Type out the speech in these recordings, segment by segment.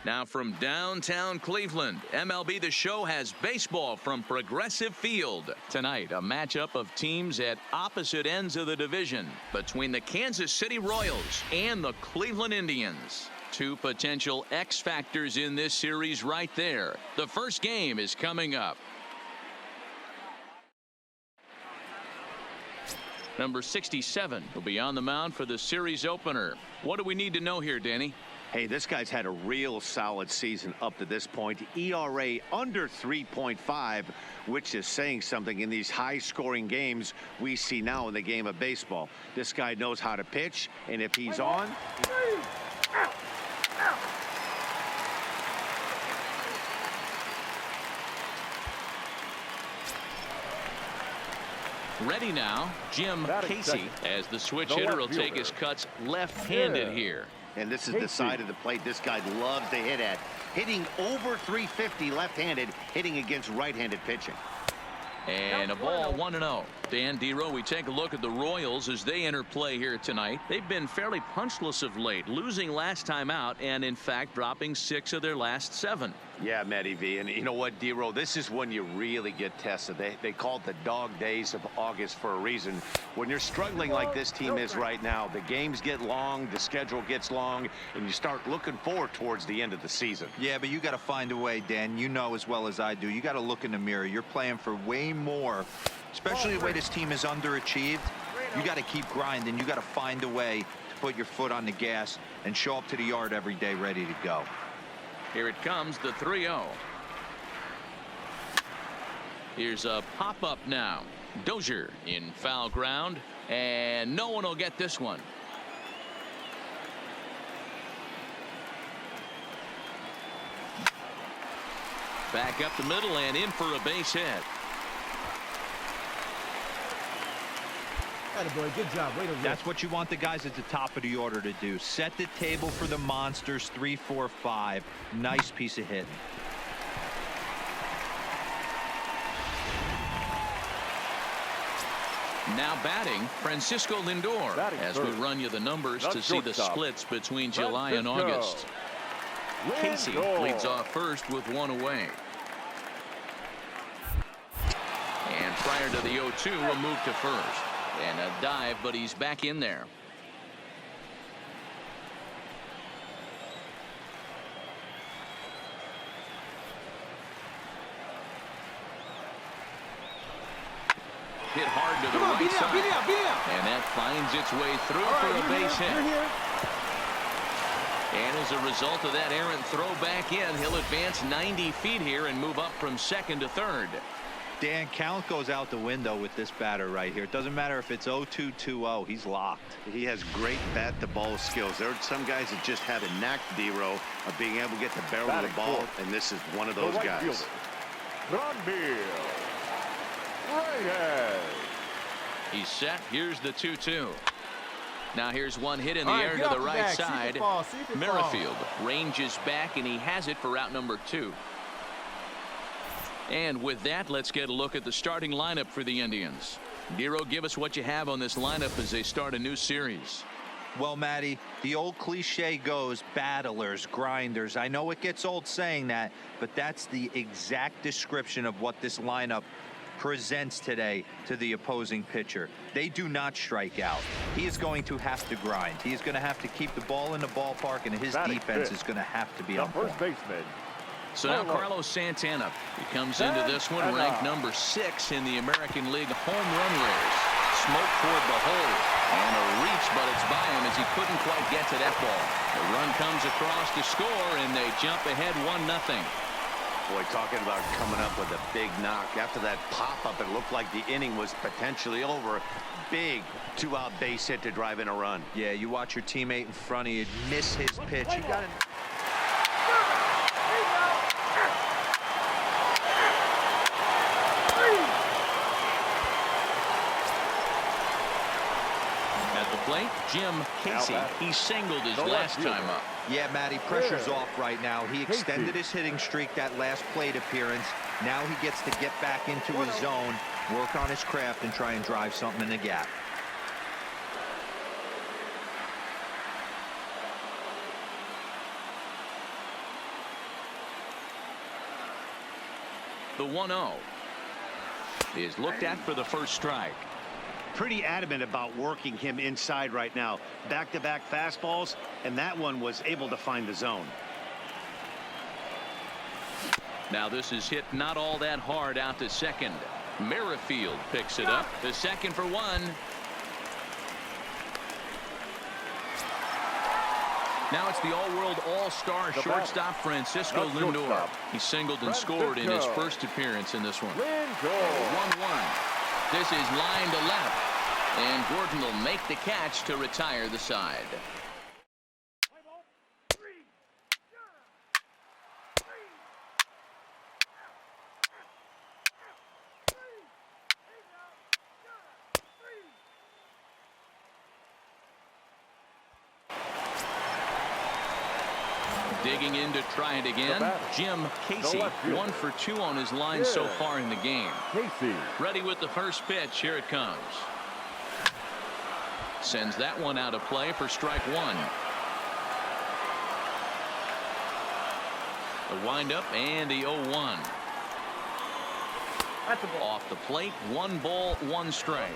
Now from downtown Cleveland, MLB The Show has baseball from Progressive Field. Tonight, a matchup of teams at opposite ends of the division between the Kansas City Royals and the Cleveland Indians. Two potential X factors in this series right there. The first game is coming up. Number 67 will be on the mound for the series opener. What do we need to know here, Danny? Hey, this guy's had a real solid season up to this point. ERA under 3.5, which is saying something in these high-scoring games we see now in the game of baseball. This guy knows how to pitch, and if he's on... Ready now, Jim Casey, as the switch hitter will take his cuts left-handed here. And this is the side of the plate this guy loves to hit at. Hitting over 350 left-handed, hitting against right-handed pitching. And a ball 1-0. Dan Dero, we take a look at the Royals as they enter play here tonight. They've been fairly punchless of late, losing last time out and, in fact, dropping 6 of their last 7. Yeah, Matty V. And you know what, Dero? This is when you really get tested. They call it the dog days of August for a reason. When you're struggling like this team is right now, the games get long, the schedule gets long, and you start looking forward towards the end of the season. Yeah, but you got to find a way, Dan. You know as well as I do. You got to look in the mirror. You're playing for way more, especially the way this team is underachieved. You got to keep grinding. You got to find a way to put your foot on the gas and show up to the yard every day ready to go. Here it comes, the 3-0. Here's a pop-up now. Dozier in foul ground, and no one will get this one. Back up the middle and in for a base hit. Attaboy, good job. Way to rip. That's what you want the guys at the top of the order to do. Set the table for the monsters. 3, 4, 5. Nice piece of hitting. Now batting, Francisco Lindor, as we run you the numbers to see the splits between July and August. Casey leads off first with 1 away. And prior to the 0-2, we'll move to first. And a dive, but he's back in there. Hit hard to the right side. And that finds its way through for a base hit. And as a result of that errant throw back in, he'll advance 90 feet here and move up from second to third. Dan, count goes out the window with this batter right here. It doesn't matter if it's 0-2, 2-0. He's locked. He has great bat-to-ball skills. There are some guys that just have a knack, Dero, of being able to get the barrel of the ball, and this is one of those guys. He's set. Here's the 2-2. Now here's one hit in the air to the right side. Merrifield ranges back, and he has it for out number 2. And with that, let's get a look at the starting lineup for the Indians. Dero, give us what you have on this lineup as they start a new series. Well, Matty, the old cliche goes battlers, grinders. I know it gets old saying that, but that's the exact description of what this lineup presents today to the opposing pitcher. They do not strike out. He is going to have to grind. He is going to have to keep the ball in the ballpark, and his defense is going to have to be on point. First baseman. So now Carlos Santana, he comes into this one ranked number 6 in the American League home run race. Smoke toward the hole and a reach, but it's by him as he couldn't quite get to that ball. The run comes across to score, and they jump ahead 1-0. Boy, talking about coming up with a big knock. After that pop-up, it looked like the inning was potentially over. Big 2-out base hit to drive in a run. Yeah, you watch your teammate in front of you miss his pitch. He got it. Plate, Jim Casey. He singled his last time up. Yeah, Matty, pressure's off right now. He extended his hitting streak that last plate appearance. Now he gets to get back into his zone, work on his craft, and try and drive something in the gap. The 1-0 is looked at for the first strike. Pretty adamant about working him inside right now. Back-to-back fastballs, and that one was able to find the zone. Now this is hit not all that hard out to second. Merrifield picks it up. The second for one. Now it's the all-world all-star shortstop Francisco Lindor. He singled and scored in his first appearance in this one. 1-1. This is line to left, and Gordon will make the catch to retire the side. Digging in to try it again. Jim Casey, 1 for 2 on his line so far in the game. Casey. Ready with the first pitch. Here it comes. Sends that one out of play for strike one. The windup and the 0-1. Off the plate, 1 ball, 1 strike.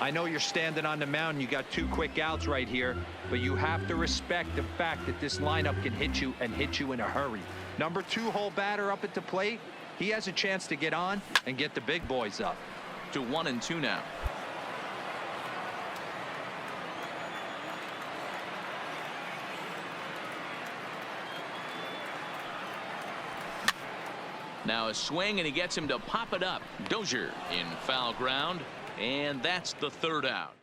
I know you're standing on the mound. You got 2 quick outs right here, but you have to respect the fact that this lineup can hit you and hit you in a hurry. Number 2 hole batter up at the plate. He has a chance to get on and get the big boys up. To 1-2 now. Now a swing, and he gets him to pop it up. Dozier in foul ground, and that's the 3rd out.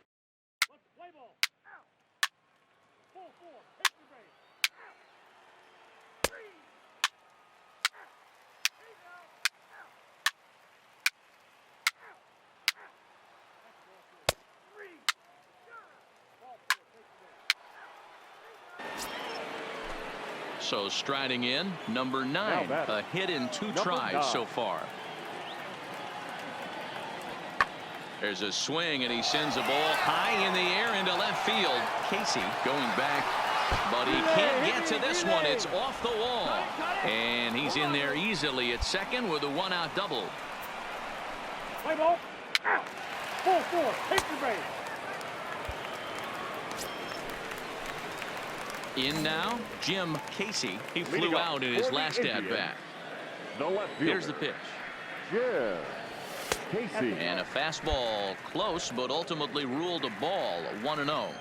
So striding in, number 9, a hit in 2 tries so far. There's a swing, and he sends a ball high in the air into left field. Casey going back, but he can't get to this one. It's off the wall, and he's in there easily at second with a 1-out double. Play ball. Out. 4-4. Take the base. In now, Jim Casey. He flew out in his last at-bat. Here's the pitch. Jim Casey. And a fastball close, but ultimately ruled a ball. 1-0.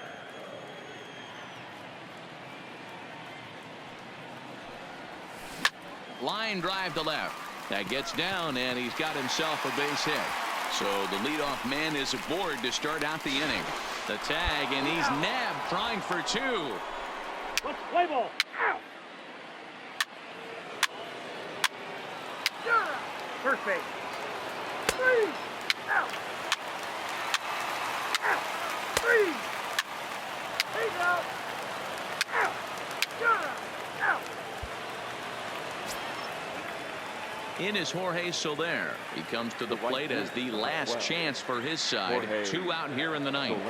Line drive to left. That gets down, and he's got himself a base hit. So the leadoff man is aboard to start out the inning. The tag, and he's nabbed trying for 2. Let's play ball. Out. First base. 3. Out. Out. 3. He's out. Out. Out. In is Jorge Soler. He comes to the plate as the last chance for his side. 2 out here in the 9th.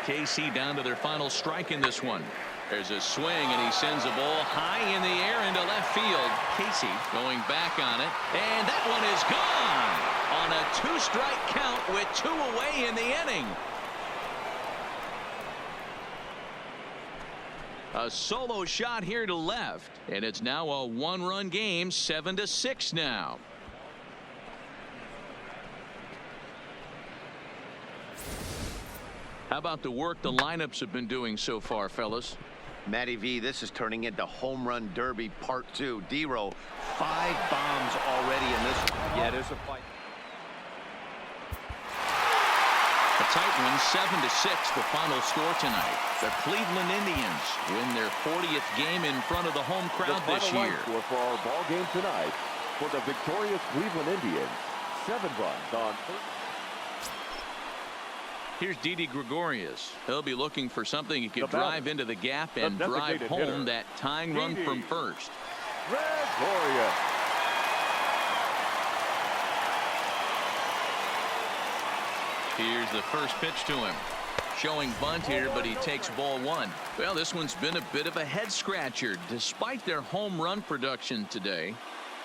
KC down to their final strike in this one. There's a swing, and he sends a ball high in the air into left field. Casey going back on it, and that one is gone on a 2-strike count with 2 away in the inning. A solo shot here to left, and it's now a 1-run game, 7-6 now. How about the work the lineups have been doing so far, fellas? Matty V, this is turning into home run derby part 2. D-Row, 5 bombs already in this one. Yeah, there's a fight. A tight one, 7-6, the final score tonight. The Cleveland Indians win their 40th game in front of the home crowd this year. The final score for our ball game tonight for the victorious Cleveland Indians. 7 runs on 30. Here's Didi Gregorius. He'll be looking for something he could drive into the gap and drive home hitter. that tying run from first. Gregorius. Here's the first pitch to him. Showing bunt here, but he takes ball 1. Well, this one's been a bit of a head scratcher despite their home run production today.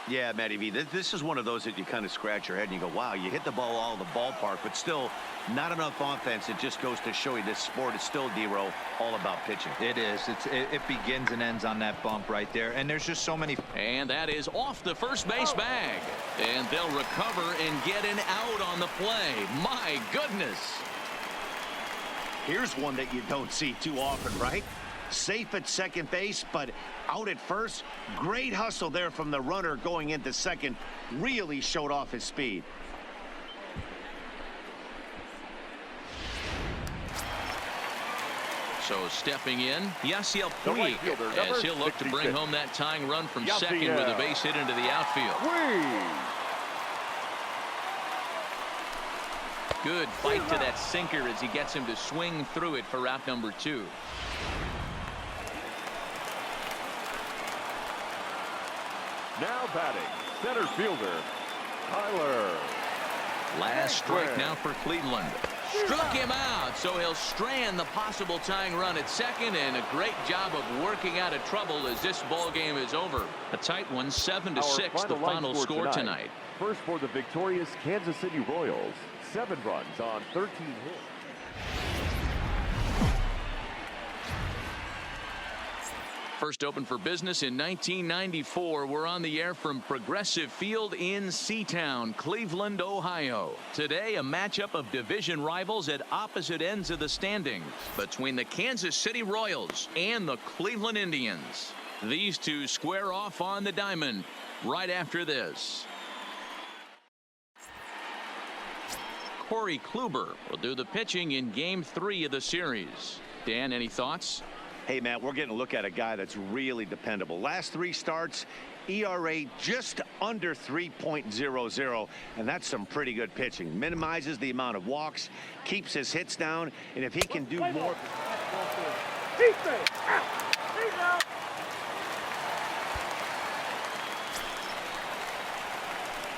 Yeah, Matty V, this is one of those that you kind of scratch your head and you go, wow, you hit the ball all in the ballpark, but still not enough offense. It just goes to show you this sport is still, D-Row, all about pitching. It is. It begins and ends on that bump right there. And there's just so many. And that is off the first base bag. And they'll recover and get an out on the play. My goodness. Here's one that you don't see too often, right? Safe at second base, but out at first. Great hustle there from the runner going into second. Really showed off his speed. So stepping in, Yasiel Puig, as he'll look to bring home that tying run from second with a base hit into the outfield. Good fight to that sinker as he gets him to swing through it for out number 2. Now batting, center fielder, Tyler. Last strike now for Cleveland. Struck him out, so he'll strand the possible tying run at second, and a great job of working out of trouble as this ball game is over. A tight one, 7-6, the final score tonight. First for the victorious Kansas City Royals, 7 runs on 13 hits. First open for business in 1994. We're on the air from Progressive Field in Seatown, Cleveland, Ohio. Today, a matchup of division rivals at opposite ends of the standings between the Kansas City Royals and the Cleveland Indians. These two square off on the diamond right after this. Corey Kluber will do the pitching in Game 3 of the series. Dan, any thoughts? Hey, Matt, we're getting a look at a guy that's really dependable. Last 3 starts, ERA just under 3.00, and that's some pretty good pitching. Minimizes the amount of walks, keeps his hits down, and if he can do more.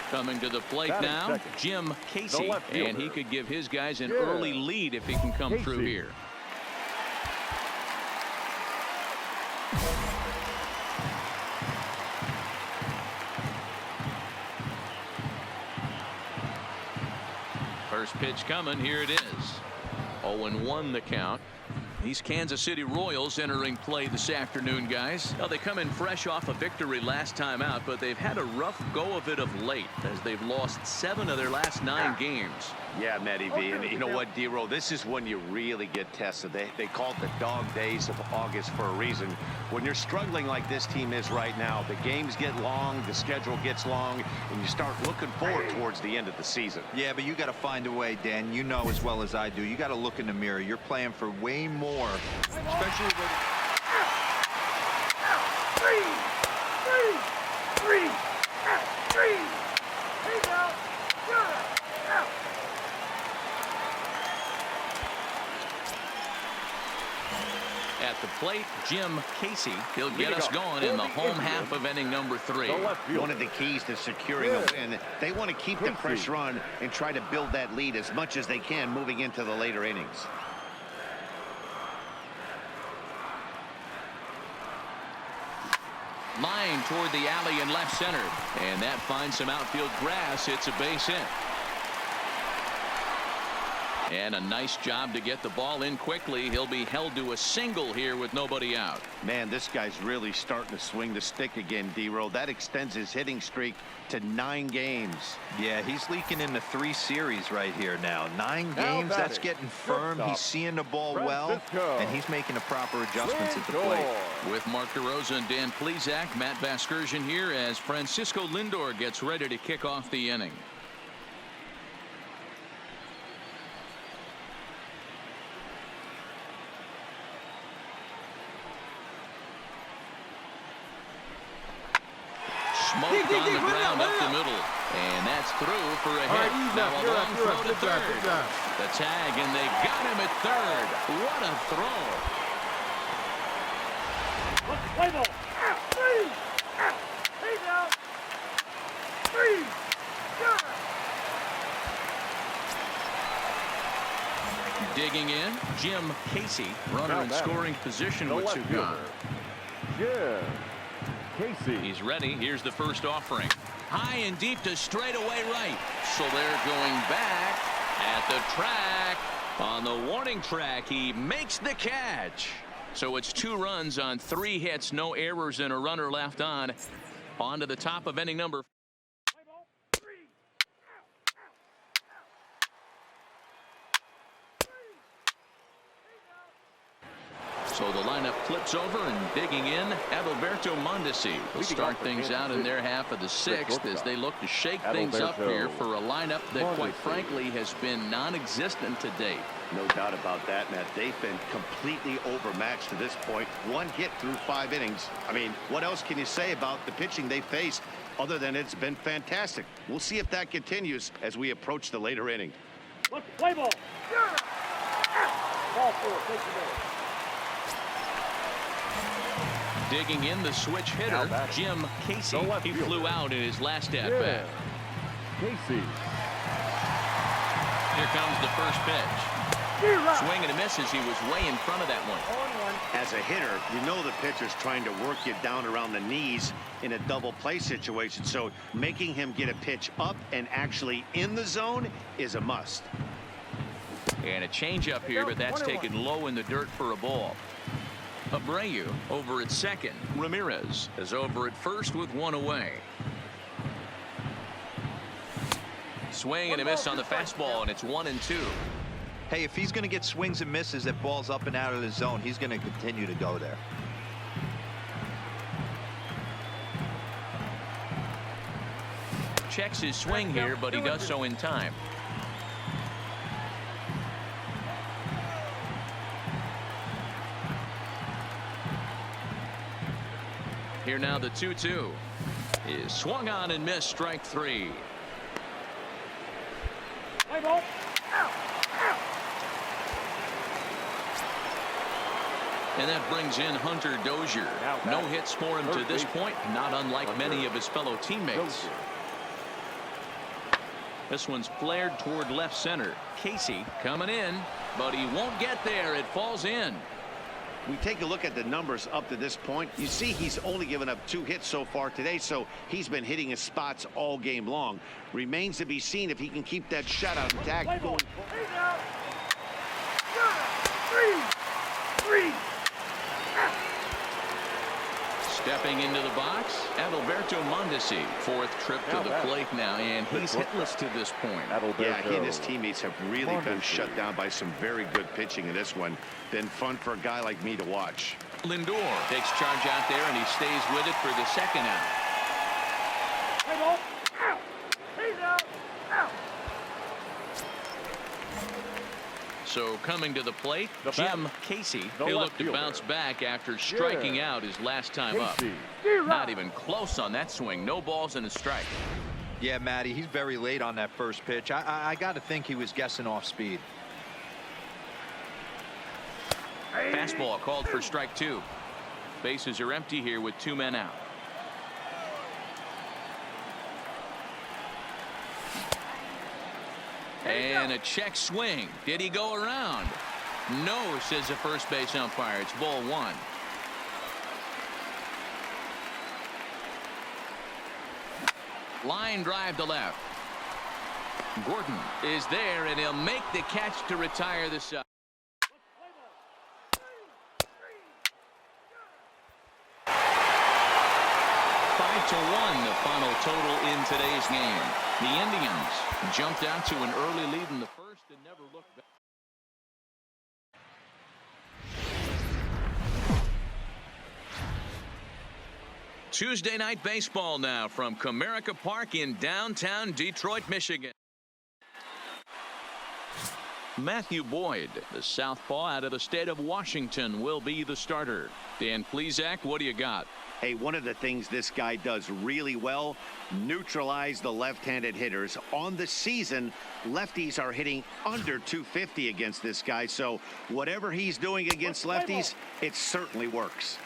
Coming to the plate now, Jim Casey, and he could give his guys an early lead if he can come through here. First pitch coming. Here it is. 0-1 the count. These Kansas City Royals entering play this afternoon, guys. Well, they come in fresh off a victory last time out, but they've had a rough go of it of late as they've lost 7 of their last 9 games. Yeah, Matty V, and you know what, D-Row, this is when you really get tested. They call it the dog days of August for a reason. When you're struggling like this team is right now, the games get long, the schedule gets long, and you start looking forward towards the end of the season. Yeah, but you got to find a way, Dan. You know as well as I do. You got to look in the mirror. You're playing for way more, especially with... At the plate, Jim Casey. He'll get us going in the home half of inning number 3. One of the keys to securing a win, they want to keep the fresh run and try to build that lead as much as they can moving into the later innings. Line toward the alley in left center, and that finds some outfield grass. It's a base hit. And a nice job to get the ball in quickly. He'll be held to a single here with nobody out. Man, this guy's really starting to swing the stick again, D-Row. That extends his hitting streak to 9 games. Yeah, he's leaking into 3 series right here now. 9 games, that's getting firm. He's seeing the ball well, and he's making the proper adjustments at the plate. With Mark DeRosa and Dan Plesac, Matt Vasgersian here as Francisco Lindor gets ready to kick off the inning. Smoked on the ground up the middle, and that's through for a hit. Now a long throw to third. The tag, and they got him at third. What a throw! Play ball. 3. He's out. 3. Digging in, Jim Casey, runner in scoring position with 2 gone. Yeah. Casey. He's ready. Here's the first offering. High and deep to straightaway right. So they're going back at the track. On the warning track, he makes the catch. So it's 2 runs on 3 hits, no errors, and a runner left on. On to the top of inning number. So the lineup flips over, and digging in, Adalberto Mondesi will start things out in their half of the 6th as they look to shake things up here for a lineup that, quite frankly, has been non-existent to date. No doubt about that, Matt. They've been completely overmatched to this point. 1 hit through 5 innings. I mean, what else can you say about the pitching they faced other than it's been fantastic? We'll see if that continues as we approach the later inning. Let's play ball. Ball 4. Take the ball. Digging in, the switch hitter, Jim Casey. He flew out in his last at-bat. Casey. Here comes the first pitch. Swing and a miss as he was way in front of that one. As a hitter, you know the pitcher's trying to work you down around the knees in a double play situation. So making him get a pitch up and actually in the zone is a must. And a changeup here, but that's taken low in the dirt for a ball. Abreu over at second. Ramirez is over at first with 1 away. Swing and a miss on the fastball, and it's 1-2. Hey, if he's going to get swings and misses at balls up and out of the zone, he's going to continue to go there. Checks his swing here, but he does so in time. Here now the 2-2 is swung on and missed, strike 3. Play ball. And that brings in Hunter Dozier. No hits for him to this point, not unlike many of his fellow teammates. This one's flared toward left center. Casey coming in, but he won't get there. It falls in. We take a look at the numbers up to this point. You see he's only given up 2 hits so far today, so he's been hitting his spots all game long. Remains to be seen if he can keep that shutout intact going. 3. Stepping into the box, Adalberto Mondesi. 4th trip to the plate now, and he's hitless to this point. Yeah, he and his teammates have really been shut down by some very good pitching in this one. Been fun for a guy like me to watch. Lindor takes charge out there, and he stays with it for the 2nd out. Play ball. He's out. So coming to the plate, Jim Casey. He'll look to bounce back after striking out his last time up. Not even close on that swing. No balls and a strike. Yeah, Matty, he's very late on that first pitch. I got to think he was guessing off speed. Fastball called for strike 2. Bases are empty here with 2 men out. And a check swing. Did he go around? No, says the first base umpire. It's ball 1. Line drive to left. Gordon is there, and he'll make the catch to retire the side. 5-1 the final total in today's game. The Indians jumped out to an early lead in the first and never looked back. Tuesday night baseball now from Comerica Park in downtown Detroit, Michigan. Matthew Boyd, the southpaw out of the state of Washington, will be the starter. Dan Plesac, what do you got? Hey, one of the things this guy does really well, neutralize the left-handed hitters. On the season, lefties are hitting under 250 against this guy, so whatever he's doing against lefties, it certainly works.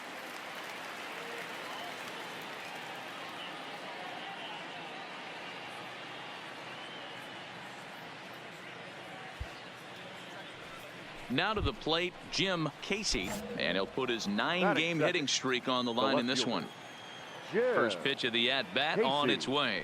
Now to the plate, Jim Casey, and he'll put his 9-game hitting streak on the line in this one. Jim. First pitch of the at-bat on its way.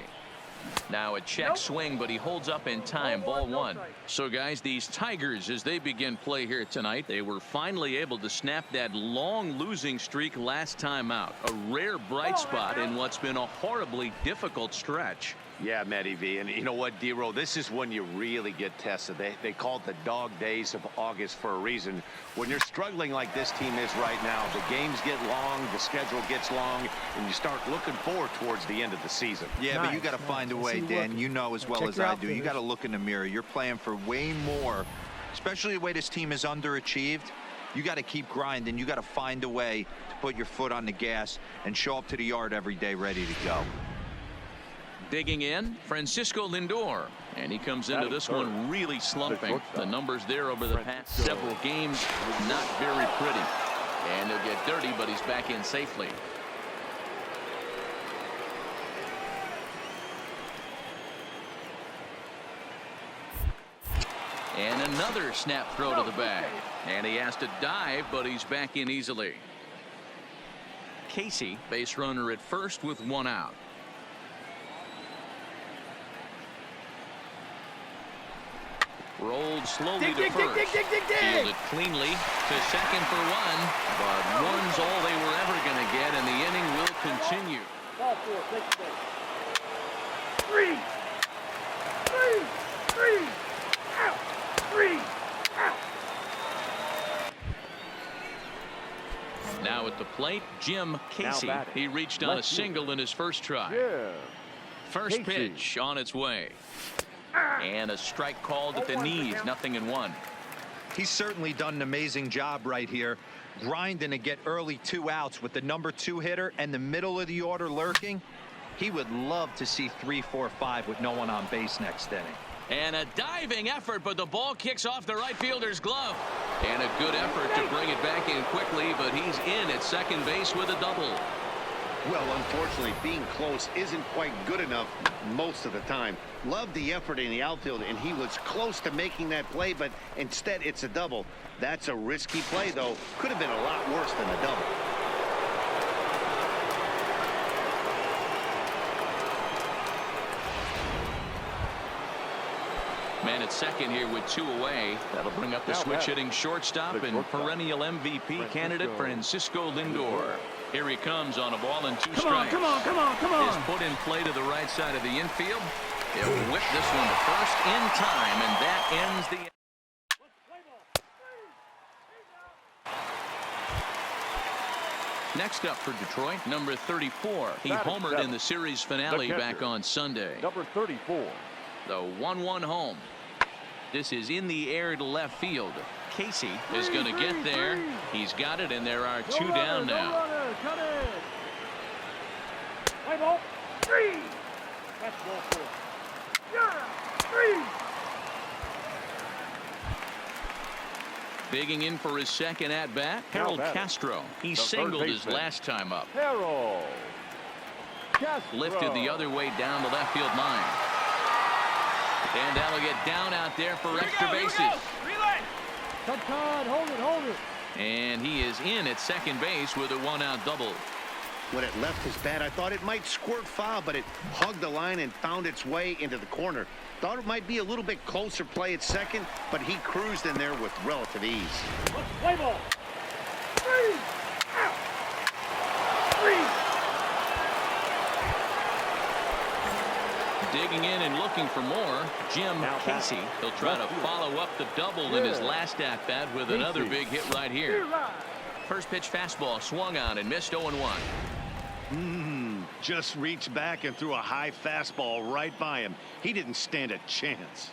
Now a check swing, but he holds up in time. Ball one. So, guys, these Tigers, as they begin play here tonight, they were finally able to snap that long losing streak last time out. A rare bright spot in what's been a horribly difficult stretch. Yeah, Matty V. And you know what, D-Row, this is when you really get tested. They call it the dog days of August for a reason. When you're struggling like this team is right now, the games get long, the schedule gets long, and you start looking forward towards the end of the season. Yeah, but you got to find a way, Dan. You know as well as I do. You got to look in the mirror. You're playing for way more, especially the way this team is underachieved. You got to keep grinding. You got to find a way to put your foot on the gas and show up to the yard every day ready to go. Digging in, Francisco Lindor. And he comes into this one really slumping. The numbers there over the past several games, not very pretty. And he'll get dirty, but he's back in safely. And another snap throw to the bag. And he has to dive, but he's back in easily. Casey, base runner at first with one out. Rolled slowly to first. Fielded cleanly to second for one. But one's all they were ever going to get, and the inning will continue. Ball four, take the base. Three. Out. Three. Out. Now at the plate, Jim Casey. He reached on a single in his first try. First pitch on its way. And a strike called at the knees, 0-1. He's certainly done an amazing job right here, grinding to get early 2 outs with the number 2 hitter and the middle of the order lurking. He would love to see 3, 4, 5 with no one on base next inning. And a diving effort, but the ball kicks off the right fielder's glove. And a good effort to bring it back in quickly, but he's in at second base with a double. Well, unfortunately, being close isn't quite good enough most of the time. Loved the effort in the outfield, and he was close to making that play, but instead it's a double. That's a risky play, though. Could have been a lot worse than a double. Man at second here with 2 away. That'll bring up the switch-hitting shortstop and perennial MVP candidate Francisco Lindor. Here he comes on a ball and 2 strikes. Come on. Is put in play to the right side of the infield. He'll whip this one to first in time, and that ends the... Next up for Detroit, number 34. He homered in the series finale back on Sunday. Number 34. The 1-1 home. This is in the air to left field. Casey is going to get there. He's got it, and there are 2 down now. Play ball. 3. That's ball 4. Yeah. 3. Bigging in for his second at-bat, Harold Castro. He singled his last time up. Harold Castro. Lifted the other way down the left field line. And that'll get down out there for extra bases. Relay. Cut, hold it. And he is in at second base with a 1-out double. When it left his bat, I thought it might squirt foul, but it hugged the line and found its way into the corner. Thought it might be a little bit closer play at second, but he cruised in there with relative ease. Let's play ball. 3. Out. 3. Digging in and looking for more, Jim Casey. He'll try to follow up the double in his last at-bat with another big hit right here. First pitch fastball swung on and missed 0-1. Just reached back and threw a high fastball right by him. He didn't stand a chance.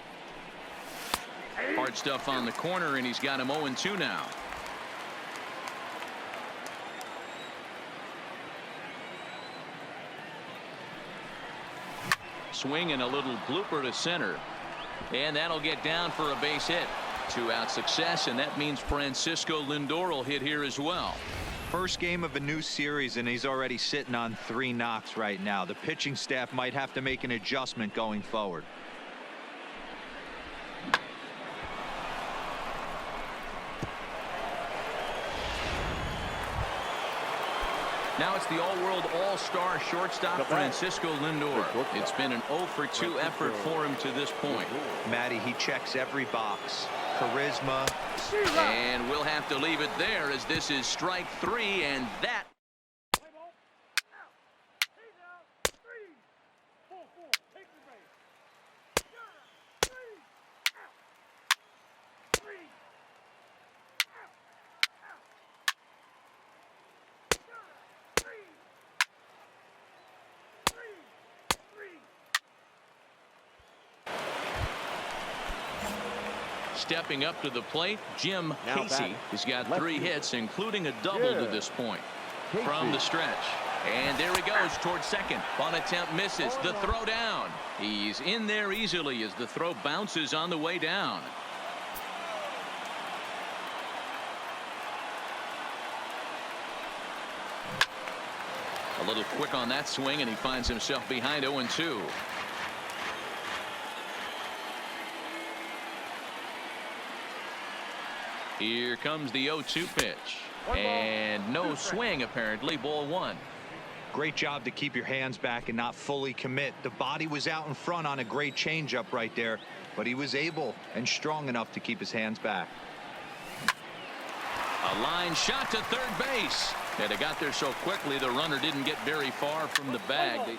Hard stuff on the corner, and he's got him 0-2 now. Swing and a little blooper to center. And that'll get down for a base hit. 2-out success, and that means Francisco Lindor will hit here as well. First game of a new series, and he's already sitting on 3 knocks right now. The pitching staff might have to make an adjustment going forward. Now it's the all-world all-star shortstop Francisco Lindor. It's been an 0-for-2 effort for him to this point. Matty, he checks every box. Charisma. And we'll have to leave it there as this is strike 3, and that stepping up to the plate, Jim Casey. He's got 3 hits, including a double to this point. From the stretch. And there he goes towards second. Bunt attempt misses. The throw down. He's in there easily as the throw bounces on the way down. A little quick on that swing, and he finds himself behind 0-2. Here comes the 0-2 pitch. And no swing, apparently. Ball 1. Great job to keep your hands back and not fully commit. The body was out in front on a great changeup right there, but he was able and strong enough to keep his hands back. A line shot to third base. And it got there so quickly the runner didn't get very far from the bag.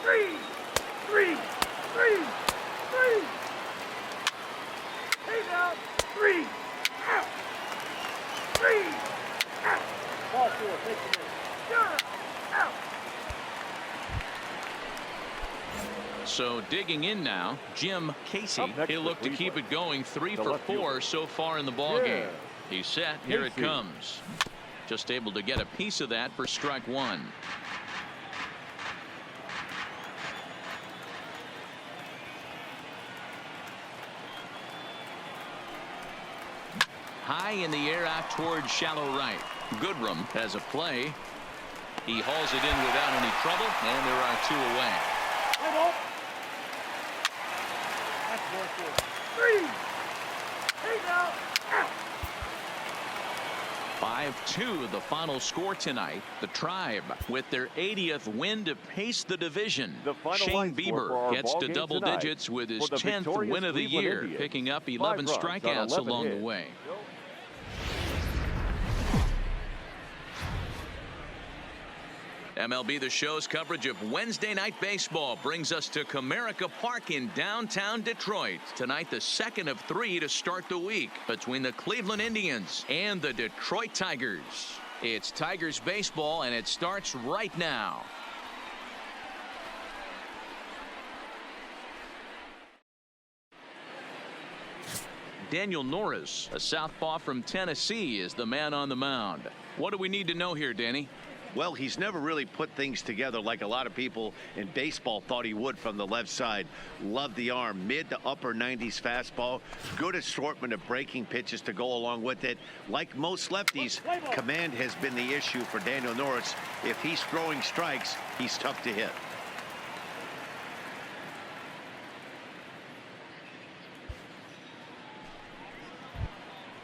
Three. Take out. 3. Out. 3. Out. Ball 4. Take the minute. Out. So digging in now, Jim Casey. He'll look to keep it going. 3 for 4 so far in the ball game. He's set. Here it comes. Just able to get a piece of that for strike 1. High in the air out towards shallow right. Goodrum has a play. He hauls it in without any trouble, and there are 2 away. That's ball 4. 3. Take out. Out. 5-2 the final score tonight. The Tribe with their 80th win to pace the division. Shane Bieber gets to double digits with his 10th win of the year, picking up 11 strikeouts along the way. MLB The Show's coverage of Wednesday Night Baseball brings us to Comerica Park in downtown Detroit. Tonight, the second of 3 to start the week between the Cleveland Indians and the Detroit Tigers. It's Tigers baseball, and it starts right now. Daniel Norris, a southpaw from Tennessee, is the man on the mound. What do we need to know here, Danny? Well, he's never really put things together like a lot of people in baseball thought he would from the left side. Love the arm, mid to upper 90s fastball. Good assortment of breaking pitches to go along with it. Like most lefties, command has been the issue for Daniel Norris. If he's throwing strikes, he's tough to hit.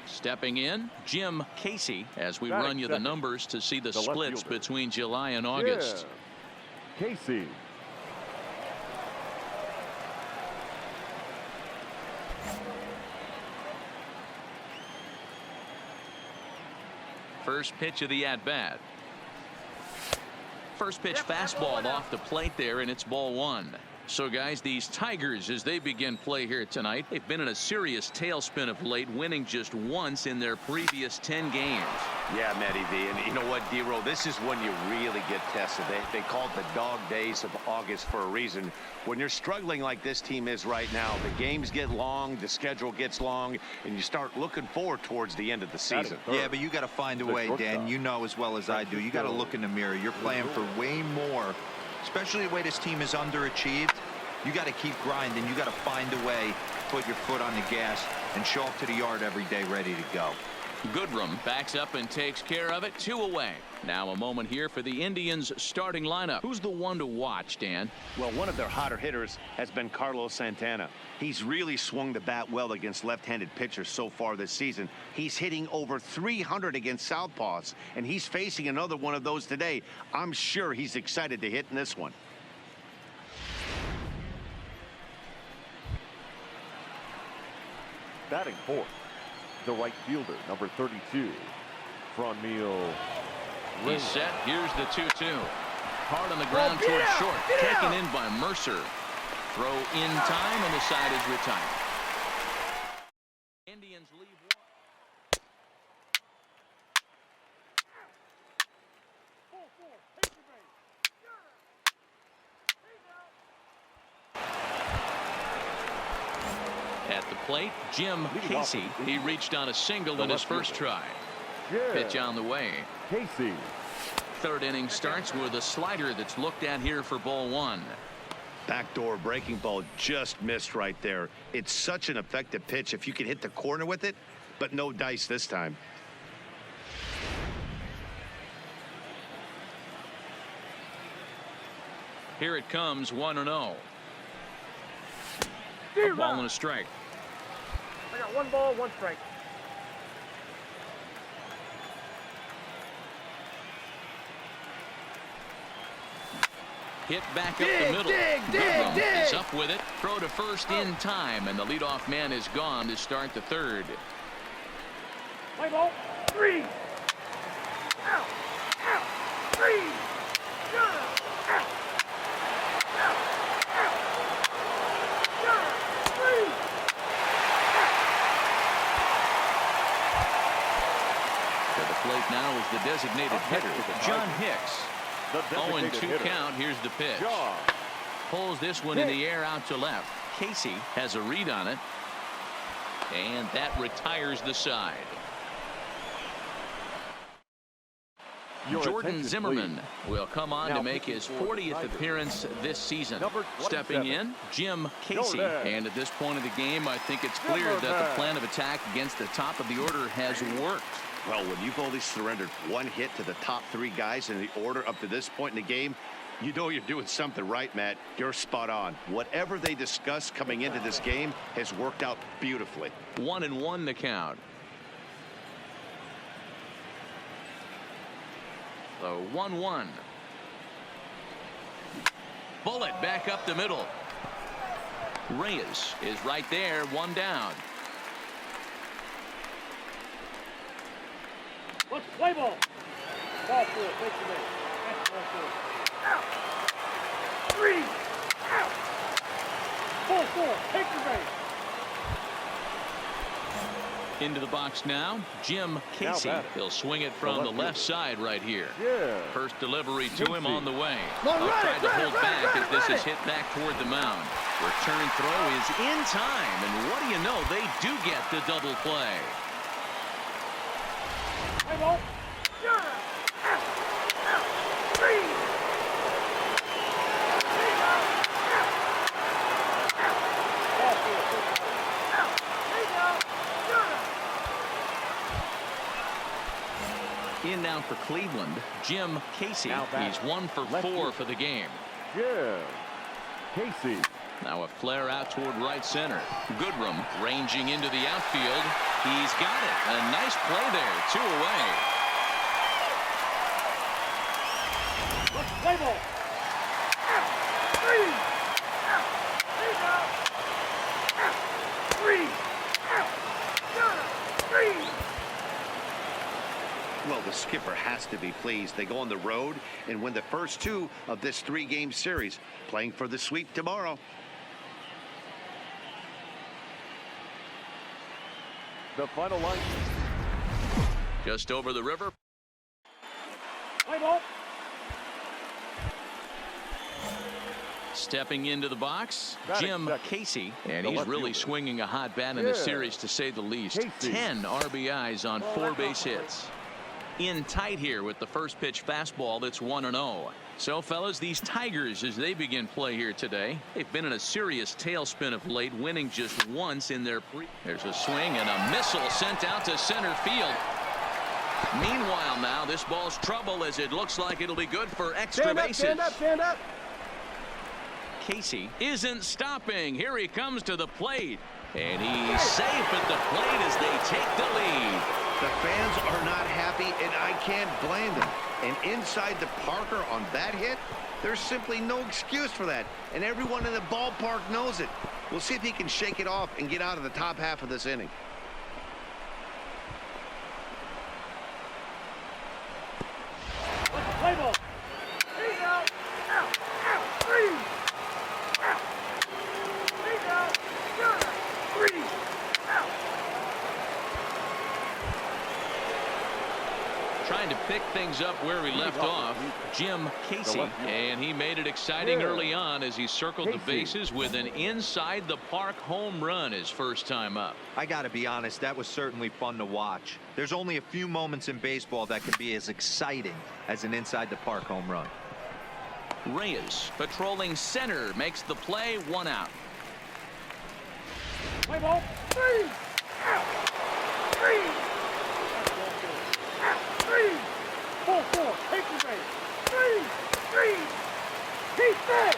Stepping in, Jim Casey, as we run you the numbers to see the splits between July and August. Casey. First pitch of the at-bat. First pitch fastball off the plate there, and it's ball 1. So, guys, these Tigers, as they begin play here tonight, they've been in a serious tailspin of late, winning just once in their previous 10 games. Yeah, Matty V. And you know what, D-Roll, this is when you really get tested. They call it the dog days of August for a reason. When you're struggling like this team is right now, the games get long, the schedule gets long, and you start looking forward towards the end of the season. Yeah, but you got to find a way, Dan. You know as well as I do. You got to look in the mirror. You're playing for way more. Especially the way this team is underachieved, you got to keep grinding. You got to find a way to put your foot on the gas and show up to the yard every day ready to go. Goodrum backs up and takes care of it. 2 away. Now a moment here for the Indians starting lineup. Who's the one to watch, Dan? Well, one of their hotter hitters has been Carlos Santana. He's really swung the bat well against left-handed pitchers so far this season. He's hitting over 300 against southpaws, and he's facing another one of those today. I'm sure he's excited to hit in this one. Batting fourth, the right fielder, number 32, Franmil. He's set. Here's the 2-2. Hard on the ground towards short. Taken in by Mercer. Throw in time, and the side is retired. Indians leave one. At the plate, Jim Casey. He reached on a single in his first try. Pitch on the way. Casey. Third inning starts with a slider that's looked at here for ball 1. Backdoor breaking ball just missed right there. It's such an effective pitch if you can hit the corner with it, but no dice this time. Here it comes, 1-0. A ball and a strike. I got 1 ball, 1 strike. Hit back up the middle. Goodrum is up with it. Throw to first in time, and the leadoff man is gone to start the third. Play ball. 3. Out. Out. 3. Out. Out. Out. 3. To the plate now is the designated hitter, John Hicks. 0-2 count. Here's the pitch. Pulls this one in the air out to left. Casey has a read on it, and that retires the side. Jordan Zimmerman will come on to make his 40th appearance this season. Stepping in, Jim Casey. And at this point of the game, I think it's clear that the plan of attack against the top of the order has worked. Well, when you've only surrendered 1 hit to the top 3 guys in the order up to this point in the game, you know you're doing something right, Matt. You're spot on. Whatever they discussed coming into this game has worked out beautifully. 1-1 the count. So 1-1. Bullet back up the middle. Reyes is right there, 1 down. Let's play ball. Ball 4. Take the base. That's ball 4. Out. 3. Out. Ball 4. Take the base. Into the box now, Jim Casey. He'll swing it from the left side right here. First delivery to him on the way. Tried to hold back as this is hit back toward the mound. Return throw is in time, and what do you know? They do get the double play. Play ball. Out. Out. 3. In now for Cleveland, Jim Casey. He's 1 for 4 for the game. Jim Casey. Now a flare out toward right center. Goodrum ranging into the outfield. He's got it. A nice play there. 2 away. Let's play ball. Out. 3. Out. 3. Out. 3. Well, the skipper has to be pleased. They go on the road and win the first 2 of this 3-game series, playing for the sweep tomorrow. The final line. Just over the river. Play ball. Stepping into the box, Jim Casey, and he's really swinging a hot bat in the series, to say the least. 10 RBIs on 4 base hits. In tight here with the first pitch fastball that's 1-0. So, fellas, these Tigers, as they begin play here today, they've been in a serious tailspin of late, winning just once in their There's a swing and a missile sent out to center field. Meanwhile, now this ball's trouble as it looks like it'll be good for extra bases. Stand up, stand up. Casey isn't stopping. Here he comes to the plate. And he's safe at the plate as they take the lead. The fans are not happy, and I can't blame them. And inside the Parker on that hit, there's simply no excuse for that. And everyone in the ballpark knows it. We'll see if he can shake it off and get out of the top half of this inning. Play ball. He's out. Out. Out. Three. Out. He's out. Good. Three. Out. Trying to pick things up where he left off, Jim Casey, and he made it exciting early on as he circled the bases with an inside the park home run his first time up. I got to be honest, that was certainly fun to watch. There's only a few moments in baseball that can be as exciting as an inside the park home run. Reyes patrolling center makes the play, 1 out. Play ball. Three. Out. Three. Out. Three. 4-4. Take the base. Three. Three. He's dead.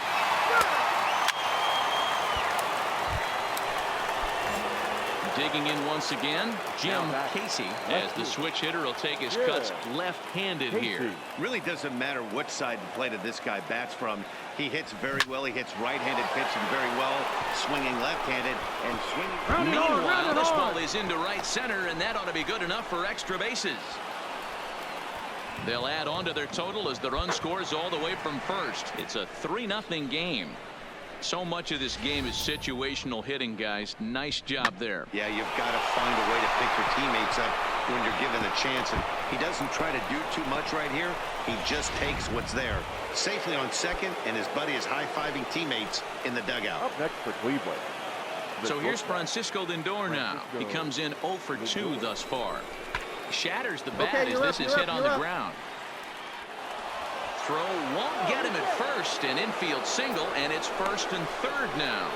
Digging in once again, Jim Casey, as the switch hitter will take his cuts left-handed here. Really doesn't matter what side the plate of this guy bats from. He hits very well. He hits right-handed pitching very well, swinging left-handed and swinging. Meanwhile, this ball is into right center, and that ought to be good enough for extra bases. They'll add on to their total as the run scores all the way from first. It's a 3-0 game. So much of this game is situational hitting, guys. Nice job there. Yeah, you've got to find a way to pick your teammates up when you're given the chance. And he doesn't try to do too much right here. He just takes what's there. Safely on second, and his buddy is high-fiving teammates in the dugout. Up next for Cleveland. So here's Francisco Lindor now. He comes in 0 for 2 thus far. Shatters the bat as this is hit on the ground. Throw won't get him at first, an infield single, and it's first and third now.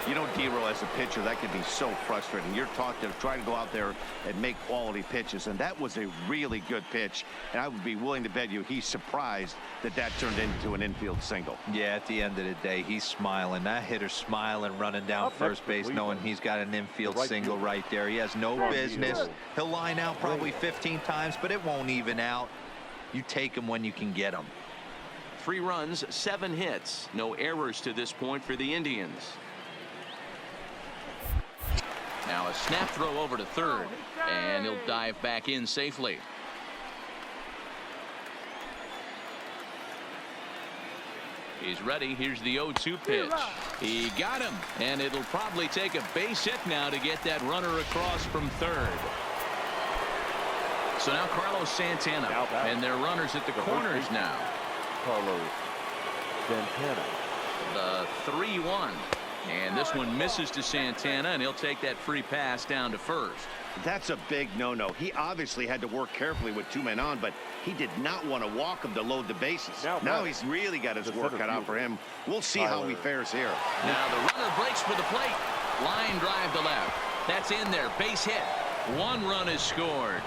You know, D-Row, as a pitcher, that can be so frustrating. You're taught to try to go out there and make quality pitches, and that was a really good pitch. And I would be willing to bet you he's surprised that that turned into an infield single. Yeah, at the end of the day, he's smiling. That hitter's smiling, running down first base, knowing he's got an infield single right there. He has no business. He'll line out probably 15 times, but it won't even out. You take him when you can get him. 3 runs, 7 hits. No errors to this point for the Indians. Now a snap throw over to third, and he'll dive back in safely. He's ready. Here's the 0-2 pitch. He got him, and it'll probably take a base hit now to get that runner across from third. So now Carlos Santana, and their runners at the corners now. Carlos Santana. The 3-1. And this one misses to Santana, and he'll take that free pass down to first. That's a big no-no. He obviously had to work carefully with 2 men on, but he did not want to walk him to load the bases. Now he's really got his work cut out for him. We'll see how he fares here. Now the runner breaks for the plate. Line drive to left. That's in there. Base hit. 1 run is scored.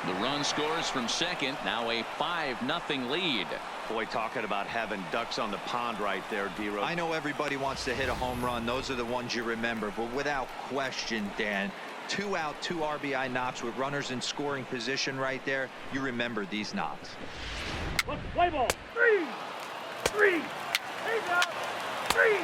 The run scores from second. Now a 5-0 lead. Boy, talking about having ducks on the pond right there, D-Row. I know everybody wants to hit a home run. Those are the ones you remember. But without question, Dan, 2 out, 2 RBI knocks with runners in scoring position right there. You remember these knocks. Play ball. 3. 3. He's out. 3.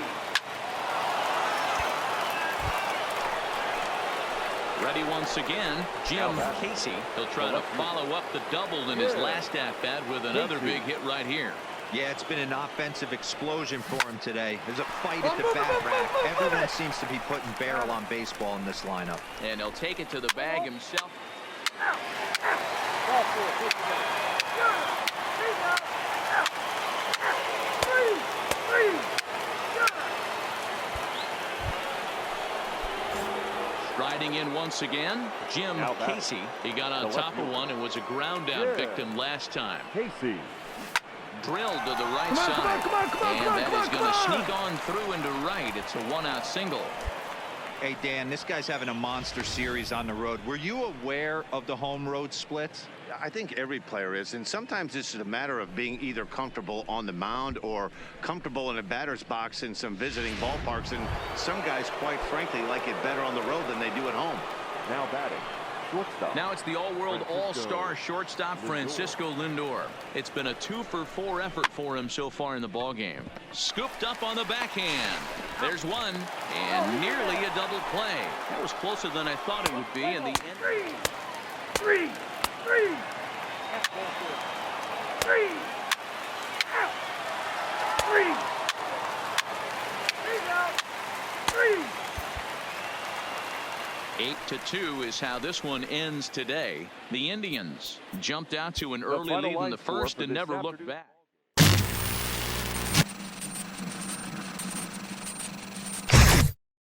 Ready once again, Jim Casey. He'll try to follow up the double in his last at-bat with another big hit right here. Yeah, it's been an offensive explosion for him today. There's a fight at the bat rack. Everyone seems to be putting barrel on baseball in this lineup. And he'll take it to the bag himself. Striding in once again, Jim Casey. He got on top of one and was a ground out victim last time. Casey. Drilled to the right side. And that is going to sneak on through into right. It's a 1-out single. Hey, Dan, this guy's having a monster series on the road. Were you aware of the home road splits? I think every player is, and sometimes this is a matter of being either comfortable on the mound or comfortable in a batter's box in some visiting ballparks, and some guys, quite frankly, like it better on the road than they do at home. Now batting, shortstop. Now it's the all-world all-star shortstop Francisco Lindor. It's been a 2-for-4 effort for him so far in the ballgame. Scooped up on the backhand. There's one, and nearly a double play. That was closer than I thought it would be in the end. Three. Out. Three. 8-2 is how this one ends today. The Indians jumped out to an early final lead in line the score first for and this never looked afternoon. back.